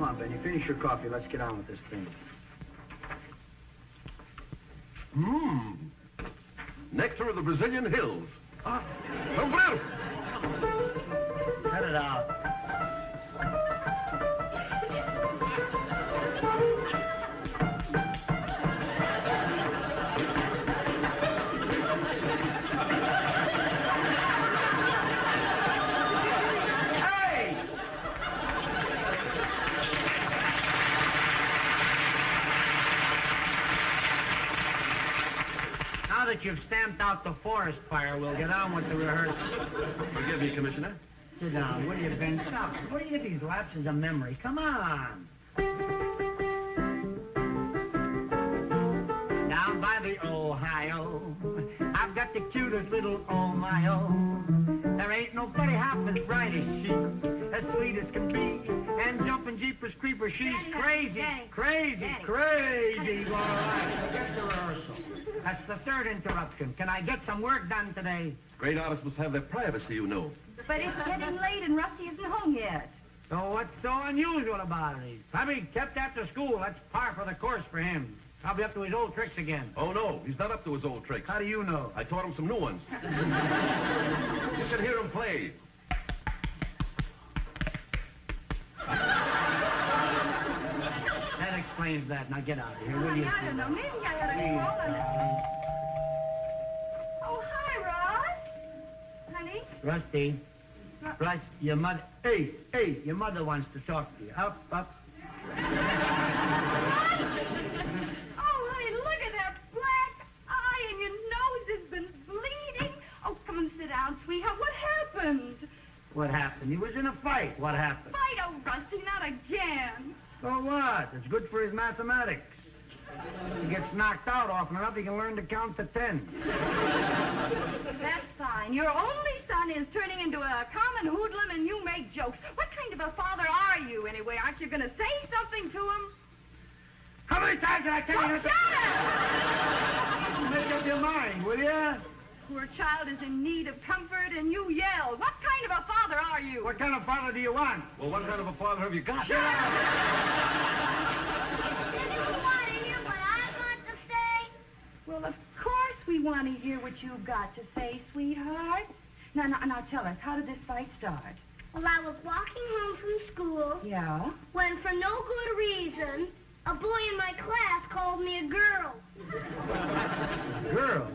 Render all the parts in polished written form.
on, Benny. Finish your coffee. Let's get on with this thing. Nectar of the Brazilian hills. Sombrero! Cut it out. Now that you've stamped out the forest fire, we'll get on with the rehearsal. Forgive me, Commissioner. Sit down, will you, Ben? Stop. What do you get these lapses of memory? Come on. Down by the Ohio, I've got the cutest little oh-my-oh. There ain't nobody half as bright as she, as sweet as can be. And jumping jeepers creepers, she's crazy, crazy. All right, forget the rehearsal. That's the third interruption. Can I get some work done today? Great artists must have their privacy, you know. But it's getting late and Rusty isn't home yet. So what's so unusual about it? He's probably kept after school. That's par for the course for him. Probably up to his old tricks again. Oh, no, he's not up to his old tricks. How do you know? I taught him some new ones. You should hear him play. That explains that. Now get out of here, will you? I don't know. Maybe I ought to call him. Oh, hi, Ross. Honey? Rusty. Russ, your mother... Hey, your mother wants to talk to you. Up. Oh, honey, look at that black eye and your nose has been bleeding. Oh, come and sit down, sweetheart. What happened? What happened? He was in a fight. What happened? Fight, oh, Rusty, not again. So what? It's good for his mathematics. If he gets knocked out often enough, he can learn to count to 10. That's fine. Your only son is turning into a common hoodlum and you make jokes. What kind of a father are you, anyway? Aren't you going to say something to him? How many times did I tell you? Shut up! Make up your mind, will you? Poor child is in need of comfort and you yell. What kind of a father are you? What kind of father do you want? Well, what kind of a father have you got? Shut up! You want to hear what I got to say? Well, of course we want to hear what you've got to say, sweetheart. Now tell us, how did this fight start? Well, I was walking home from school Yeah? when, for no good reason, a boy in my class called me a girl. Girl.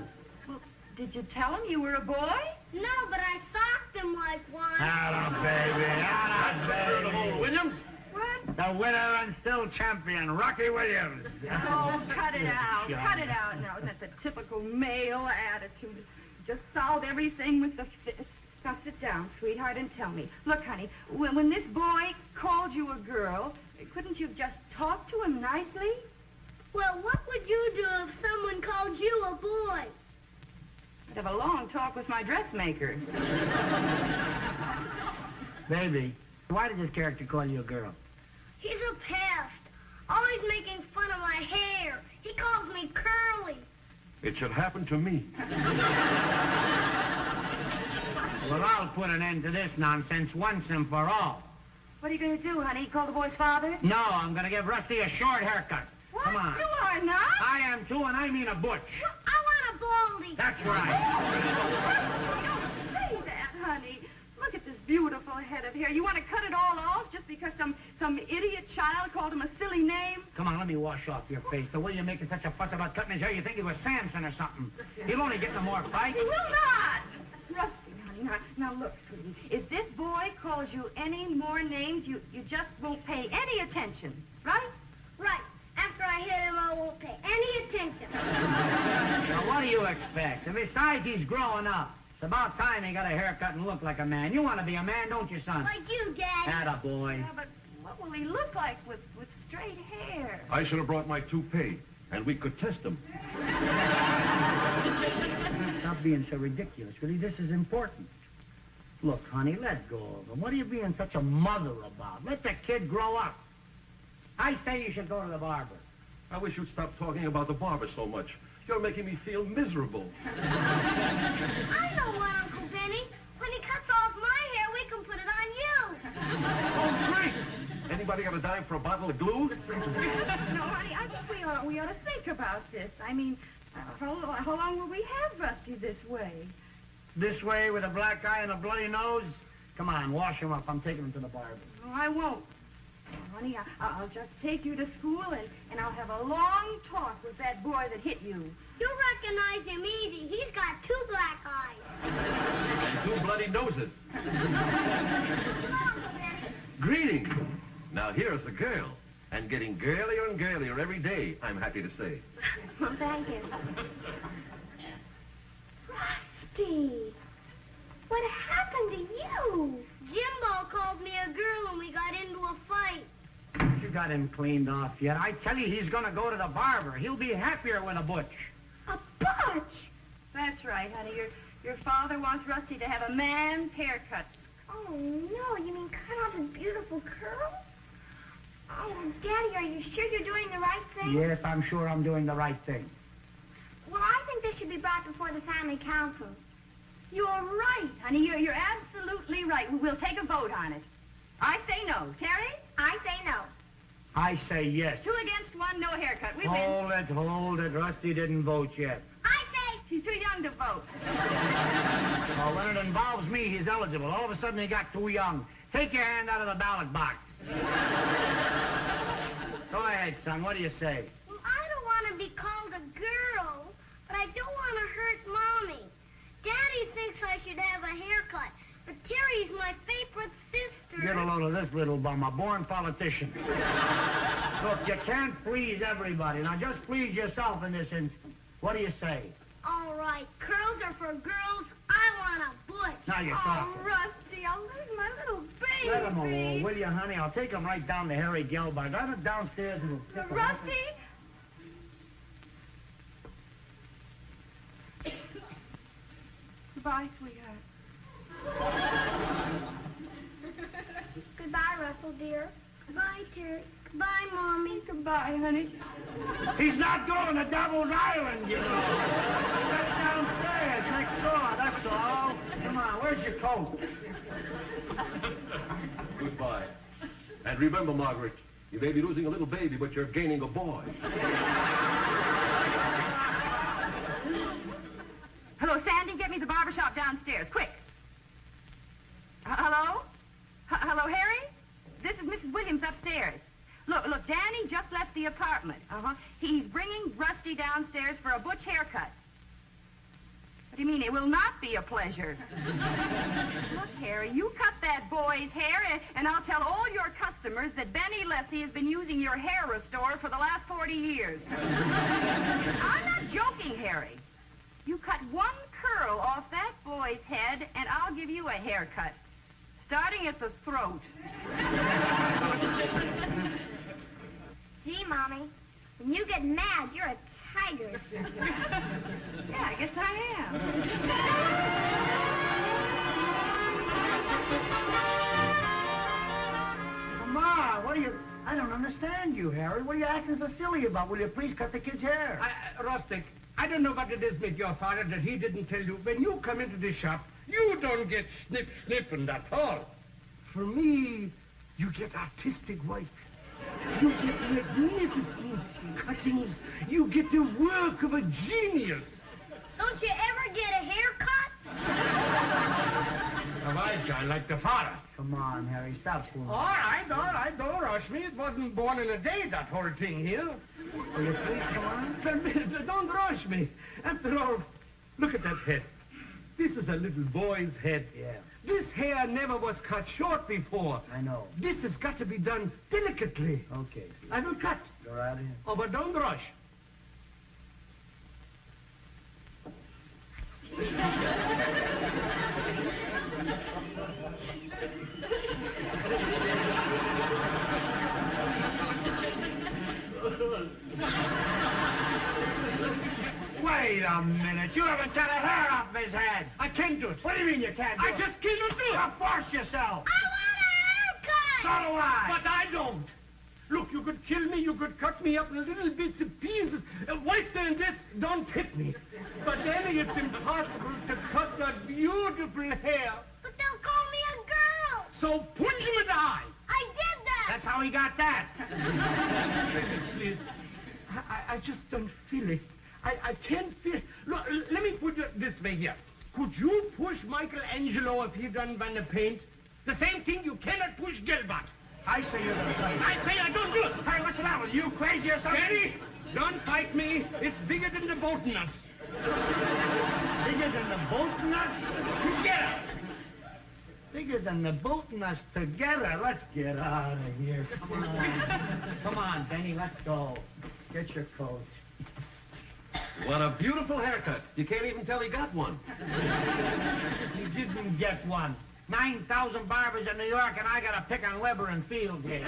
Well, did you tell him you were a boy? No, but I socked him like one. Atta baby, atta baby. Williams? What? The winner and still champion, Rocky Williams. Oh, cut it out. Sure. Cut it out now. That's a typical male attitude. Just solve everything with the fist. Now, sit down, sweetheart, and tell me. Look, honey, when this boy called you a girl, couldn't you just talk to him nicely? Well, what would you do if someone called you a boy? I'd have a long talk with my dressmaker. Baby, why did this character call you a girl? He's a pest, always making fun of my hair. He calls me Curly. It should happen to me. Well, I'll put an end to this nonsense once and for all. What are you going to do, honey? Call the boy's father? No, I'm going to give Rusty a short haircut. What? Come on. You are not? I am too, and I mean a butch. I want a baldy. That's right. Don't say that, honey. Look at this beautiful head of hair. You want to cut it all off just because some idiot child called him a silly name? Come on, let me wash off your face. The way you're making such a fuss about cutting his hair, you think he was Samson or something. He'll only get no more fight. He will not. Rusty, honey, now look, sweetie. If this boy calls you any more names, you just won't pay any attention, right? Right. After I hit him, I won't pay any attention. Now, what do you expect? And besides, he's growing up. It's about time he got a haircut and look like a man. You want to be a man, don't you, son? Like you, Dad. Atta boy. Yeah, but what will he look like with straight hair? I should have brought my toupee, and we could test them. Stop being so ridiculous, really. This is important. Look, honey, let go of him. What are you being such a mother about? Let the kid grow up. I say you should go to the barber. I wish you'd stop talking about the barber so much. You're making me feel miserable. I know what, Uncle Benny. When he cuts off my hair, we can put it on you. Oh, great! And anybody got a dime for a bottle of glue? No, honey, I think we ought to think about this. I mean, how long will we have Rusty this way? This way with a black eye and a bloody nose? Come on, wash him up. I'm taking him to the barber. No, I won't. Oh, honey, I'll just take you to school, and I'll have a long talk with that boy that hit you. You'll recognize him easy. He's got 2 black eyes. And 2 bloody noses. Greetings. Now here's a girl. And getting girlier and girlier every day, I'm happy to say. Well, thank you. Rusty, what happened to you? Jimbo called me a girl and we got into a fight. You got him cleaned off yet. I tell you, he's going to go to the barber. He'll be happier with a butch. A butch? That's right, honey. Your father wants Rusty to have a man's haircut. Oh, no. You mean cut off his beautiful curls? Oh, Daddy, are you sure you're doing the right thing? Yes, I'm sure I'm doing the right thing. Well, I think this should be brought before the family council. You're right, honey. You're absolutely right. We'll take a vote on it. I say no. Terry? I say no. I say yes. 2 against 1, no haircut. We win. Hold it. Rusty didn't vote yet. I say... He's too young to vote. Well, when it involves me, he's eligible. All of a sudden, he got too young. Take your hand out of the ballot box. Go ahead, son. What do you say? Well, I don't want to be called a girl, but I don't want to hurt Mommy. Daddy thinks I should have a haircut, but Terry's my favorite sister. Get a load of this little bum, a born politician. Look, you can't please everybody. Now, just please yourself in this instance. What do you say? All right, curls are for girls. I want a butch. Now you're talking. Oh, Rusty, I'll lose my little baby. Let him alone, will you, honey? I'll take him right down to Harry Gelbar. Drive him downstairs and we'll pick him up. Rusty? Goodbye, sweetheart. Goodbye, Russell, dear. Goodbye, Terry. Goodbye, Mommy. Goodbye, honey. He's not going to Devil's Island, you know. Just downstairs, next door, that's all. Come on, where's your coat? Goodbye. And remember, Margaret, you may be losing a little baby, but you're gaining a boy. Hello, Sandy, get me the barber shop downstairs, quick. Hello? Hello, Harry? This is Mrs. Williams upstairs. Look, Danny just left the apartment. He's bringing Rusty downstairs for a butch haircut. What do you mean? It will not be a pleasure. Look, Harry, you cut that boy's hair, and I'll tell all your customers that Benny Leslie has been using your hair restorer for the last 40 years. I'm not joking, Harry. You cut 1 curl off that boy's head, and I'll give you a haircut, starting at the throat. Gee, Mommy, when you get mad, you're a tiger. Yeah, I guess I am. Come on, what are you... I don't understand you, Harry. What are you acting so silly about? Will you please cut the kid's hair? Rustic, I don't know what it is with your father that he didn't tell you. When you come into the shop, you don't get sniffing, that's all. For me, you get artistic work. You get magnificent cuttings. You get the work of a genius. Don't you ever get a haircut? A wise guy like the father. Come on, Harry, stop fooling. All right, don't rush me. It wasn't born in a day, that whole thing here. Will you please come on? Don't rush me. After all, look at that head. This is a little boy's head. Yeah, This hair never was cut short before. I know. This has got to be done delicately. Okay, see. I will cut. Go right ahead. Oh, but don't rush. Wait a minute. You haven't cut a hair off his head. I can't do it. What do you mean you can't do I it? just cannot do it. Now force yourself. I want a haircut! So do I. But I don't. Look, you could kill me, you could cut me up in little bits and pieces. Wait till this, don't hit me. But Annie, it's impossible to cut that beautiful hair. But they'll call me a girl. So punch him in the eye. I did that. That's how he got that. Please. I just don't feel it. I can't feel... Look, let me put it this way here. Could you push Michelangelo if he done by the paint? The same thing you cannot push Gilbert. I say you're gonna play. I say I don't do it. Hey, what's the matter? You crazy or something? Daddy, don't fight me. It's bigger than the boat nuts. Bigger than the boat nuts? Together. Bigger than the boat and us together. Let's get out of here. Come on. Come on, Benny, let's go. Get your coat. What a beautiful haircut. You can't even tell he got one. He didn't get one. 9,000 barbers in New York, and I got to pick on Weber and Field here.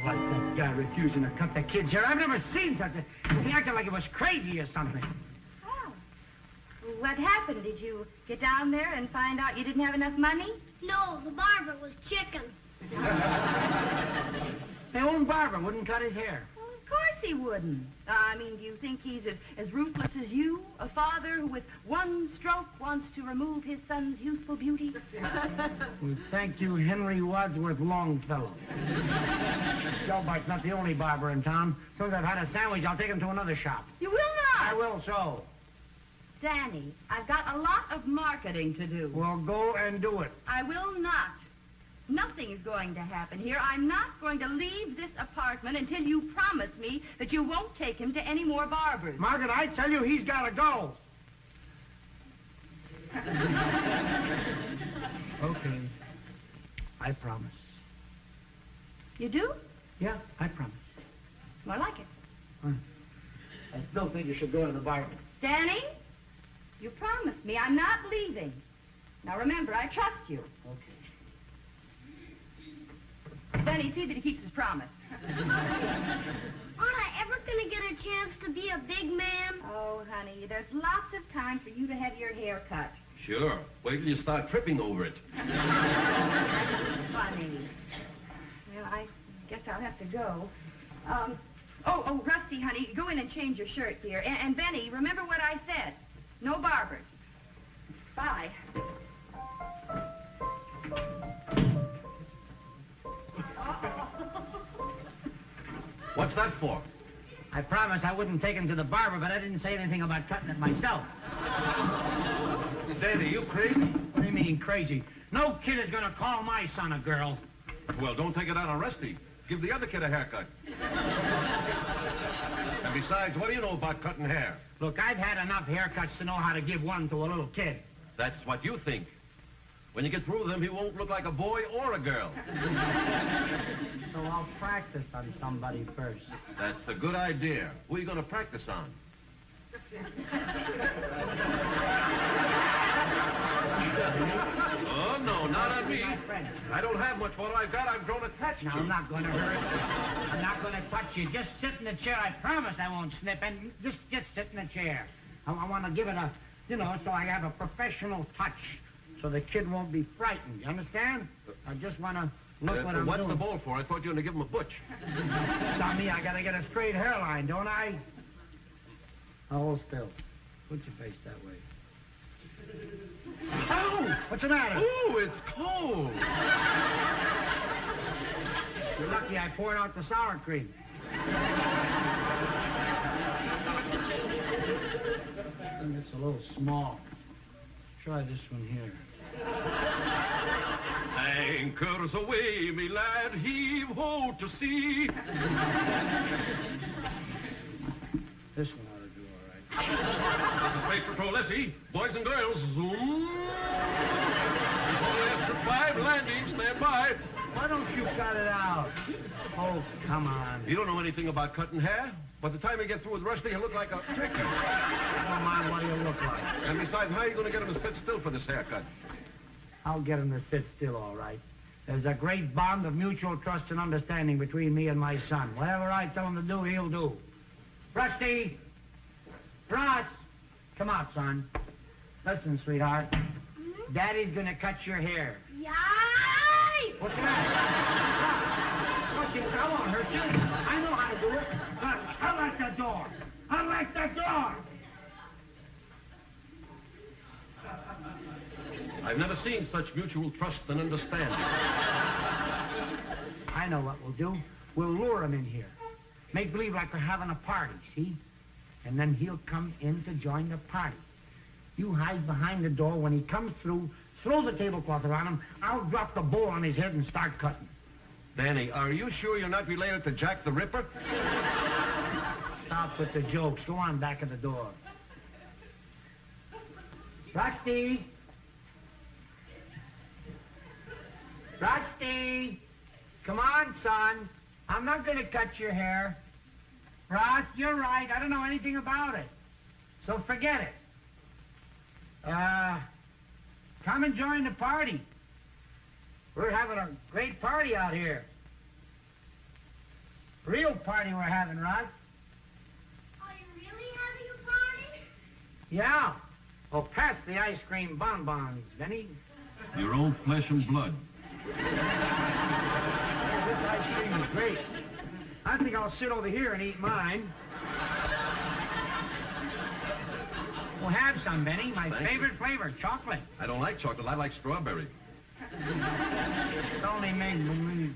Like that guy refusing to cut the kid's hair. I've never seen such a... He acted like it was crazy or something. Oh. What happened? Did you get down there and find out you didn't have enough money? No, the barber was chicken. The own barber wouldn't cut his hair. Well, of course he wouldn't. I mean, do you think he's as ruthless as you? A father who with one stroke wants to remove his son's youthful beauty? We thank you, Henry Wadsworth Longfellow. Gilbert's not the only barber in town. As soon as I've had a sandwich, I'll take him to another shop. You will not! I will so. Danny, I've got a lot of marketing to do. Well, go and do it. I will not. Nothing's going to happen here. I'm not going to leave this apartment until you promise me that you won't take him to any more barbers. Margaret, I tell you, he's got to go. Okay. I promise. You do? Yeah, I promise. It's more like it. I still think you should go to the barber. Danny, you promised me. I'm not leaving. Now remember, I trust you. Okay. Danny, see that he keeps his promise. Aren't I ever going to get a chance to be a big man? Oh, honey, there's lots of time for you to have your hair cut. Sure. Wait till you start tripping over it. Funny. Well, I guess I'll have to go. Oh, Rusty, honey, go in and change your shirt, dear. And Benny, remember what I said. No barbers. Bye. What's that for? I promised I wouldn't take him to the barber, but I didn't say anything about cutting it myself. Danny, you crazy? What do you mean, crazy? No kid is going to call my son a girl. Well, don't take it out on Rusty. Give the other kid a haircut. And besides, what do you know about cutting hair? Look, I've had enough haircuts to know how to give one to a little kid. That's what you think. When you get through with him, he won't look like a boy or a girl. So I'll practice on somebody first. That's a good idea. Who are you going to practice on? Oh, no, not on me. I don't have much. What I've got, I've grown attached Now, to. I'm not going to hurt you. I'm not going to touch you. Just sit in the chair. I promise I won't snip. And just sit in the chair. I want to give it a, so I have a professional touch. So the kid won't be frightened. You understand? I just want to look what I'm what's doing. the bowl for? I thought you were going to give him a butch. Tommy, I got to get a straight hairline, don't I? Now, hold still. Put your face that way. Oh! What's the matter? Ooh, it's cold. You're lucky I poured out the sour cream. I think it's a little small. Try this one here. Anchors away, me lad, heave ho to sea. This one ought to do all right. This is Space Patrol Essie. Boys and girls, zoom. Polyester 5 landing, stand by. Why don't you cut it out? Oh, come on. You don't know anything about cutting hair? By the time you get through with Rusty, he'll look like a turkey. Come on, what do you look like? And besides, how are you going to get him to sit still for this haircut? I'll get him to sit still, all right. There's a great bond of mutual trust and understanding between me and my son. Whatever I tell him to do, he'll do. Rusty! Russ! Come out, son. Listen, sweetheart. Daddy's gonna cut your hair. Yay! What's the matter? Rusty, I won't hurt you. I know how to do it. Unlock the door. Unlock the door! I've never seen such mutual trust and understanding. I know what we'll do. We'll lure him in here. Make believe like we're having a party, see? And then he'll come in to join the party. You hide behind the door. When he comes through, throw the tablecloth around him. I'll drop the bowl on his head and start cutting. Danny, are you sure you're not related to Jack the Ripper? Stop with the jokes. Go on back of the door. Rusty! Rusty! Come on, son. I'm not going to cut your hair. Ross, you're right. I don't know anything about it. So forget it. Come and join the party. We're having a great party out here. Real party we're having, Ross. Are you really having a party? Yeah. Oh, pass the ice cream bonbons, Benny. Your own flesh and blood. This ice cream is great. I think I'll sit over here and eat mine. Well, have some, Benny. My Thank favorite flavor, chocolate. I don't like chocolate. I like strawberry. It's only make believe.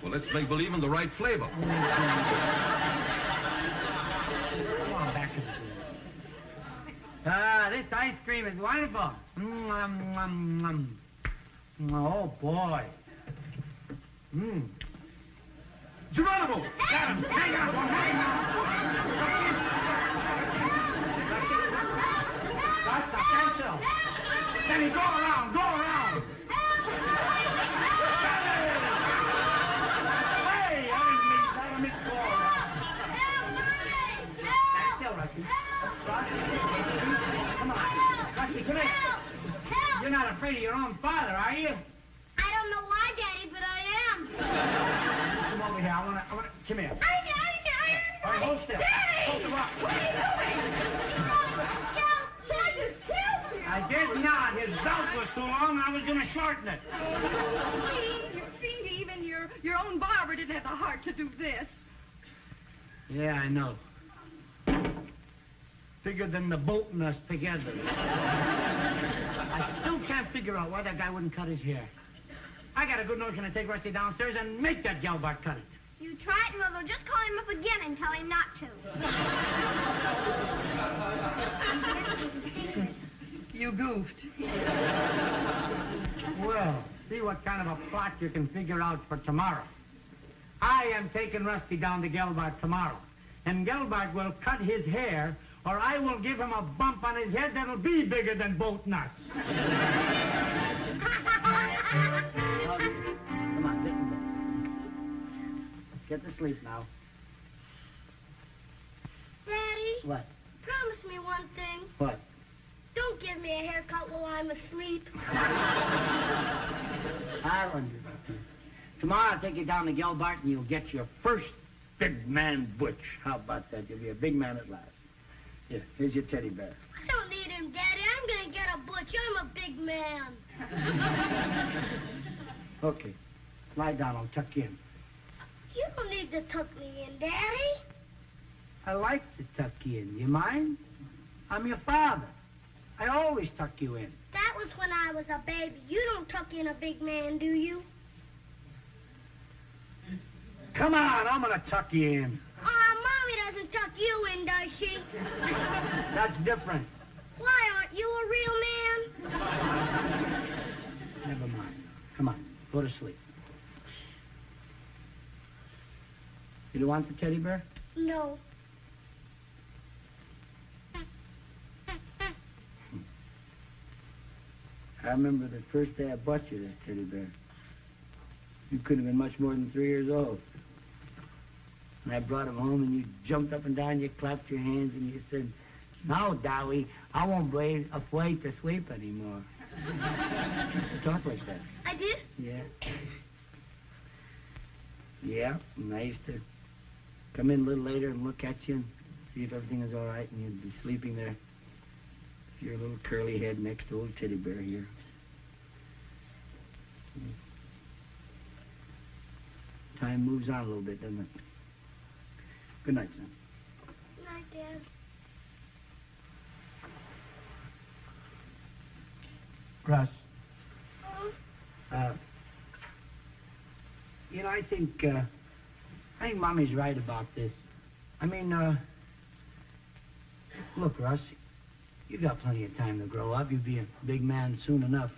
Well, let's make believe in the right flavor. Come on, back to the door. This ice cream is wonderful. Oh, boy. Geronimo! Got him! Hang on! Hang on! Stand still. Benny, go around! Go around! Hey! I didn't mean to go around. Stand still, Rusty. Rusty, come on. Rusty, come here. You're not afraid of your own father, are you? I don't know why, Daddy, but I am. Come over here. I wanna, come here. All right, hold still. Daddy! Hold the rock. What are you doing? Dad just killed me. I did not. His belt was too long. I was going to shorten it. You fiend, even your own barber didn't have the heart to do this. Yeah, I know. Bigger than the boat and us together. I still can't figure out why that guy wouldn't cut his hair. I got a good notion to take Rusty downstairs and make that Gelbart cut it. You try it, Mother. Just call him up again and tell him not to. You goofed. Well, see what kind of a plot you can figure out for tomorrow. I am taking Rusty down to Gelbart tomorrow. And Gelbart will cut his hair, or I will give him a bump on his head that'll be bigger than both nuts. Come on, get to sleep now. Daddy, What? promise me one thing. What? Don't give me a haircut while I'm asleep. I'll understand. Tomorrow I'll take you down to Gelbart and you'll get your first big man butch. How about that? You'll be a big man at last. Here, here's your teddy bear. I don't need him, Daddy. I'm going to get a butch. I'm a big man. Okay. Lie down. I'll tuck you in. You don't need to tuck me in, Daddy. I like to tuck you in. You mind? I'm your father. I always tuck you in. That was when I was a baby. You don't tuck in a big man, do you? Come on, I'm gonna tuck you in. Mommy doesn't tuck you in, does she? That's different. Why, aren't you a real man? Never mind. Come on, go to sleep. You don't want the teddy bear? No. I remember the first day I bought you this teddy bear. You couldn't have been much more than 3 years old. And I brought him home, and you jumped up and down, you clapped your hands, and you said, "Now, Dowie, I won't be afraid to sleep anymore." You used to talk like that. I did? Yeah. Yeah, and I used to come in a little later and look at you and see if everything is all right, and you'd be sleeping there. Your little curly head next to old teddy bear here. Time moves on a little bit, doesn't it? Good night, son. Good night, Dad. Russ, Oh, you know, I think Mommy's right about this. I mean, look, Russ, you got plenty of time to grow up. You'll be a big man soon enough.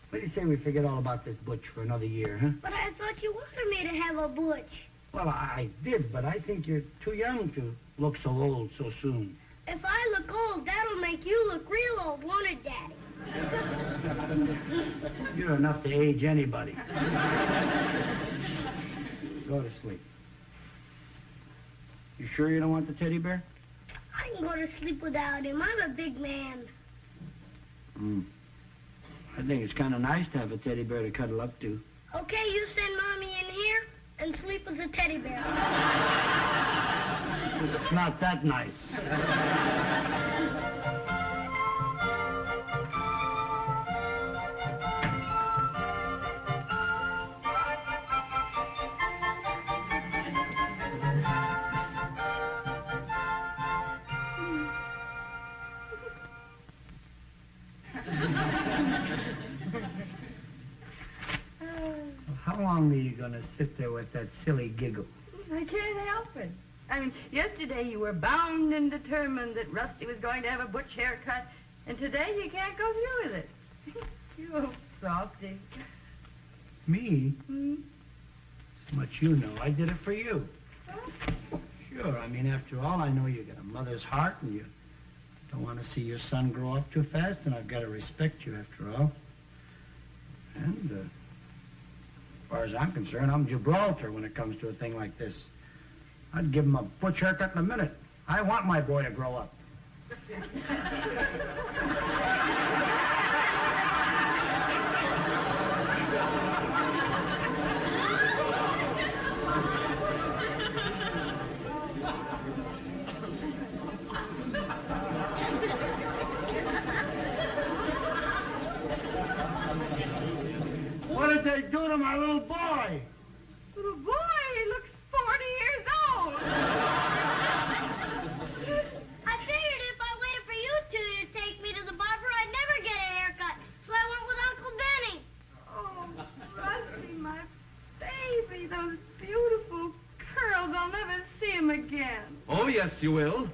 What do you say we forget all about this butch for another year, huh? but I thought you wanted me to have a butch. Well, I did, but I think you're too young to look so old so soon. If I look old, that'll make you look real old, won't it, Daddy? You're enough to age anybody. Go to sleep. You sure you don't want the teddy bear? I can go to sleep without him. I'm a big man. I think it's kind of nice to have a teddy bear to cuddle up to. Okay, you send Mommy in here and sleep with the teddy bear. It's not that nice. How long are you going to sit there with that silly giggle? I can't help it. I mean, yesterday you were bound and determined that Rusty was going to have a butch haircut, and today you can't go through with it. You old softy. Me? Hmm? So much you know. I did it for you. Sure. I mean, after all, I know you got a mother's heart, and you don't want to see your son grow up too fast, and I've got to respect you after all. And, as far as I'm concerned, I'm Gibraltar when it comes to a thing like this. I'd give him a butch haircut in a minute. I want my boy to grow up. What did they do to my little boy? Little boy, he looks 40 years old. I figured if I waited for you two to take me to the barber, I'd never get a haircut. So I went with Uncle Benny. Oh, Rusty, my baby, those beautiful curls. I'll never see him again. Oh, yes, you will.